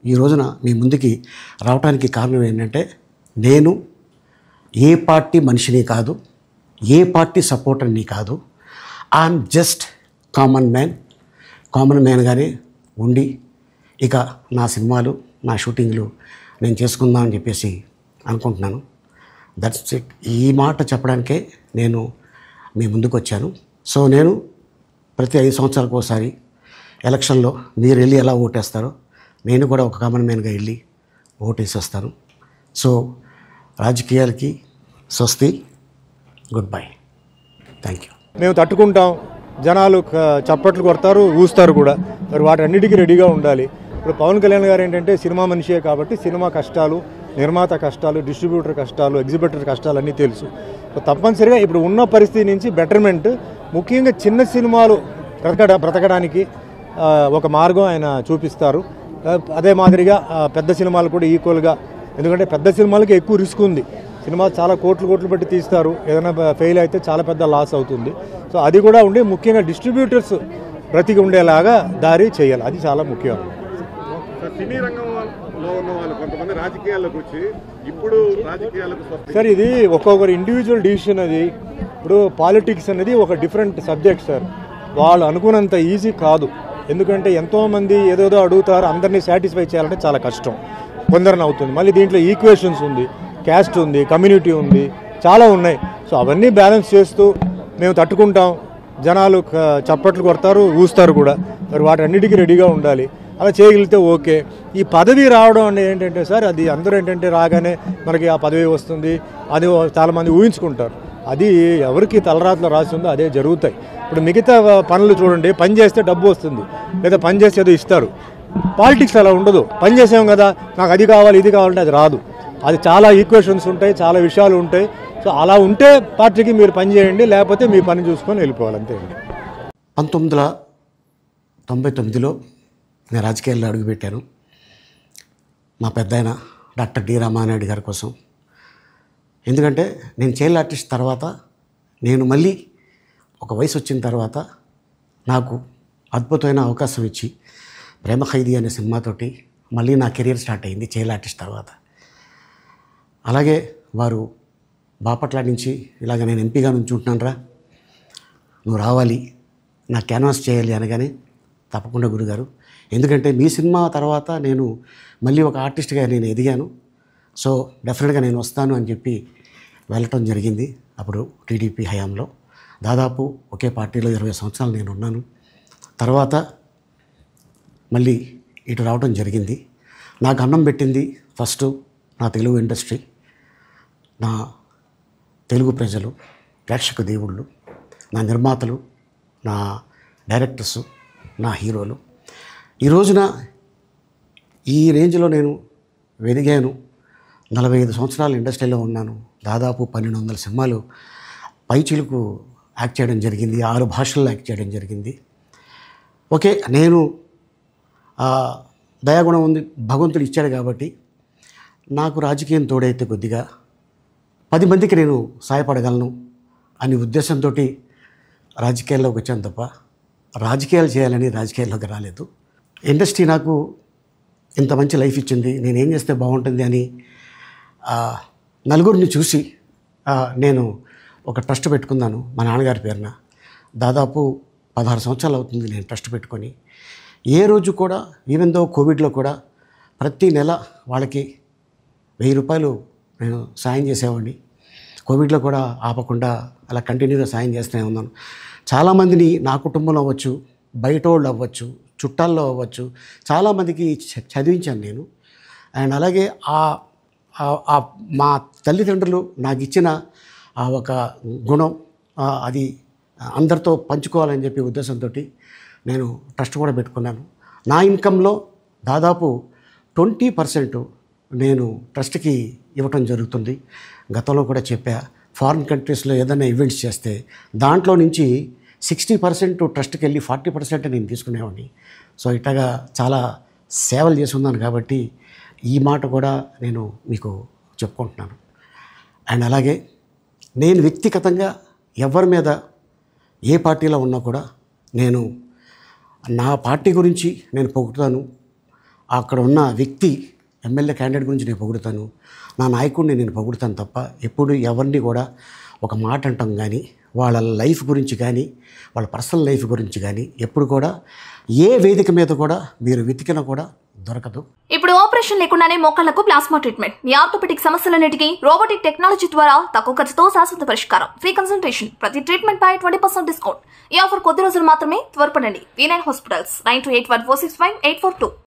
ఈ రోజున మీ ముందుకి రావడానికి కారణం ఏంటంటే నేను ఏ పార్టీ మనిషిని కాదు, ఏ పార్టీ సపోర్టర్ని కాదు. ఐఎమ్ జస్ట్ కామన్ మ్యాన్గానే ఉండి ఇక నా సినిమాలు, నా షూటింగ్లు నేను చేసుకుందాం అని చెప్పేసి అనుకుంటున్నాను. That's it. ఈ మాట చెప్పడానికే నేను మీ ముందుకు వచ్చాను. సో నేను ప్రతి 5 సంవత్సరాలకు ఒకసారి ఎలక్షన్లో మీరు వెళ్ళి ఎలా ఓటేస్తారో నేను కూడా ఒక కామన్ మ్యాన్గా వెళ్ళి ఓటేసి వస్తాను. సో రాజకీయాలకి స్వస్తి, గుడ్ బై, థ్యాంక్ యూ. మేము తట్టుకుంటాం, జనాలు చప్పట్లు కొడతారు, ఊస్తారు కూడా. మరి వాటన్నిటికీ రెడీగా ఉండాలి. ఇప్పుడు పవన్ కళ్యాణ్ గారు ఏంటంటే సినిమా మనిషే కాబట్టి సినిమా కష్టాలు, నిర్మాత కష్టాలు, డిస్ట్రిబ్యూటర్ కష్టాలు, ఎగ్జిబిటర్ కష్టాలు అన్నీ తెలుసు. తప్పనిసరిగా ఇప్పుడు ఉన్న పరిస్థితి నుంచి బెటర్మెంట్, ముఖ్యంగా చిన్న సినిమాలు బ్రతకడానికి ఒక మార్గం ఆయన చూపిస్తారు. అదే మాదిరిగా పెద్ద సినిమాలు కూడా ఈక్వల్గా, ఎందుకంటే పెద్ద సినిమాలకి ఎక్కువ రిస్క్ ఉంది. సినిమా చాలా కోట్లు పెట్టి తీస్తారు, ఏదైనా ఫెయిల్ అయితే చాలా పెద్ద లాస్ అవుతుంది. సో అది కూడా ఉండి ముఖ్యంగా డిస్ట్రిబ్యూటర్స్ బ్రతికి ఉండేలాగా దారి చేయాలి, అది చాలా ముఖ్యం. సినీ రంగంలో ఉన్న వాళ్ళు కొంతమంది రాజకీయాల్లోకి వచ్చి ఇప్పుడు రాజకీయాలకు సార్ ఇది ఒక్కొక్కరు ఇండివిజువల్ డిసిషన్. అది ఇప్పుడు పాలిటిక్స్ అనేది ఒక డిఫరెంట్ సబ్జెక్ట్ సార్. వాళ్ళు అనుకున్నంత ఈజీ కాదు. ఎందుకంటే ఎంతోమంది ఏదోదో అడుగుతారు, అందరినీ సాటిస్ఫై చేయాలంటే చాలా కష్టం, కొందరిని అవుతుంది. మళ్ళీ దీంట్లో ఈక్వేషన్స్ ఉంది, క్యాస్ట్ ఉంది, కమ్యూనిటీ ఉంది, చాలా ఉన్నాయి. సో అవన్నీ బ్యాలెన్స్ చేస్తూ మేము తట్టుకుంటాం, జనాలు చప్పట్లు కొడతారు, ఊస్తారు కూడా. మరి వాటన్నిటికీ రెడీగా ఉండాలి. అలా చేయగలిగితే ఓకే. ఈ పదవి రావడం అంటే ఏంటంటే సార్, అది అందరూ ఏంటంటే రాగానే మనకి ఆ పదవి వస్తుంది అది చాలామంది ఊహించుకుంటారు. అది ఎవరికి తలరాతలో రాసి ఉందో అదే జరుగుతాయి. ఇప్పుడు మిగతా పనులు చూడండి, పని చేస్తే డబ్బు వస్తుంది, లేదా పని చేస్తే ఏదో ఇస్తారు. పాలిటిక్స్ అలా ఉండదు. పని చేసాం కదా, నాకు అది కావాలి ఇది కావాలంటే అది రాదు. అది చాలా ఈక్వేషన్స్ ఉంటాయి, చాలా విషయాలు ఉంటాయి. సో అలా ఉంటే పార్టీకి మీరు పని చేయండి, లేకపోతే మీ పని చూసుకొని వెళ్ళిపోవాలి, అంతే. 1999లో నేను రాజకీయాల్లో అడుగుపెట్టాను. మా పెద్దాయన డాక్టర్ డి రామానాయుడు గారి కోసం. ఎందుకంటే నేను చైల్డ్ ఆర్టిస్ట్ తర్వాత నేను మళ్ళీ ఒక వయసు వచ్చిన తర్వాత నాకు అద్భుతమైన అవకాశం ఇచ్చి ప్రేమ ఖైదీ అనే సినిమాతోటి మళ్ళీ నా కెరీర్ స్టార్ట్ అయింది చైల్డ్ ఆర్టిస్ట్ తర్వాత. అలాగే వారు బాపట్ల నుంచి ఇలాగ నేను ఎంపీగా నుంచి ఉంటున్నాను రా, నువ్వు రావాలి, నా క్యాన్వాస్ చేయాలి అనగానే తప్పకుండా గురుగారు, ఎందుకంటే మీ సినిమా తర్వాత నేను మళ్ళీ ఒక ఆర్టిస్ట్గా నేను ఎదిగాను, సో డెఫినెట్గా నేను వస్తాను అని చెప్పి వెళ్ళటం జరిగింది. అప్పుడు టీడీపీ హయాంలో దాదాపు ఒకే పార్టీలో 20 సంవత్సరాలు నేను ఉన్నాను. తర్వాత మళ్ళీ ఇటు రావడం జరిగింది. నాకు అన్నం పెట్టింది ఫస్ట్ నా తెలుగు ఇండస్ట్రీ, నా తెలుగు ప్రజలు, ప్రేక్షక దేవుళ్ళు, నా నిర్మాతలు, నా డైరెక్టర్సు, నా హీరోలు. ఈ రోజున ఈ రేంజ్లో నేను వెదిగాను. 45 సంవత్సరాలు ఇండస్ట్రీలో ఉన్నాను. దాదాపు 1200 సినిమాలు పైచిలుకు యాక్ట్ చేయడం జరిగింది, 6 భాషల్లో యాక్ట్ చేయడం జరిగింది. ఓకే, నేను దయాగుణం ఉంది, భగవంతుడు ఇచ్చాడు కాబట్టి నాకు రాజకీయం తోడైతే కొద్దిగా 10 మందికి నేను సహాయపడగలను అనే ఉద్దేశంతో రాజకీయాల్లోకి వచ్చాను తప్ప రాజకీయాలు చేయాలని రాజకీయాల్లోకి రాలేదు. ఇండస్ట్రీ నాకు ఇంత మంచి లైఫ్ ఇచ్చింది, నేనేం చేస్తే బాగుంటుంది అని నలుగురిని చూసి నేను ఒక ట్రస్ట్ పెట్టుకున్నాను మా నాన్నగారి పేరున. దాదాపు 16 సంవత్సరాలు అవుతుంది నేను ట్రస్ట్ పెట్టుకొని. ఏ రోజు కూడా ఈవెన్ దో కోవిడ్లో కూడా ప్రతి నెల వాళ్ళకి 1000 రూపాయలు నేను సాయం చేసేవాడిని. కోవిడ్లో కూడా ఆపకుండా అలా కంటిన్యూగా సాయం చేస్తూనే ఉన్నాను. చాలామందిని నా కుటుంబంలో అవ్వచ్చు, బయట వాళ్ళు అవ్వచ్చు, చుట్టాల్లో అవ్వచ్చు, చాలామందికి చదివించాను నేను. అండ్ అలాగే మా తల్లిదండ్రులు నాకు ఇచ్చిన ఆ ఒక గుణం అది అందరితో పంచుకోవాలని చెప్పి ఉద్దేశంతో నేను ట్రస్ట్ కూడా పెట్టుకున్నాను. నా ఇన్కంలో దాదాపు 20% నేను ట్రస్ట్కి ఇవ్వటం జరుగుతుంది. గతంలో కూడా చెప్పా, ఫారిన్ కంట్రీస్లో ఏదైనా ఈవెంట్స్ చేస్తే దాంట్లో నుంచి 60% ట్రస్ట్కి వెళ్ళి 40% నేను తీసుకునేవాడిని. సో ఇట్లాగా చాలా సేవలు చేసి ఉన్నాను కాబట్టి ఈ మాట కూడా నేను మీకు చెప్పుకుంటున్నాను. అండ్ అలాగే నేను వ్యక్తిగతంగా ఎవరి మీద ఏ పార్టీలో ఉన్నా కూడా నేను నా పార్టీ గురించి నేను పొగుడుతాను. అక్కడ ఉన్న వ్యక్తి ఎమ్మెల్యే క్యాండిడేట్ గురించి నేను పొగుడుతాను, నా నాయకుడిని నేను పొగుడుతాను తప్ప ఎప్పుడు ఎవరిని కూడా ఒక మాట అంటాం కానీ వాళ్ళ లైఫ్ గురించి కానీ వాళ్ళ పర్సనల్ లైఫ్ గురించి కానీ ఎప్పుడు కూడా ఏ వేదిక మీద కూడా మీరు వెతికినా కూడా దొరకదు. ఇప్పుడు ఆపరేషన్ లేకుండానే మోకాళ్లకు ప్లాస్మా ట్రీట్మెంట్. మీ ఆర్థోపెటిక్ సమస్యలన్నిటికీ రోబోటిక్ టెక్నాలజీ ద్వారా తక్కువ ఖర్చుతో శాశ్వత పరిష్కారం. Free consultation. ప్రతి ట్రీట్మెంట్ పై 20% డిస్కౌంట్. ఈ ఆఫర్ కొద్ది రోజులు మాత్రమే. త్వరపడండి. V9 hospitals 9281465842.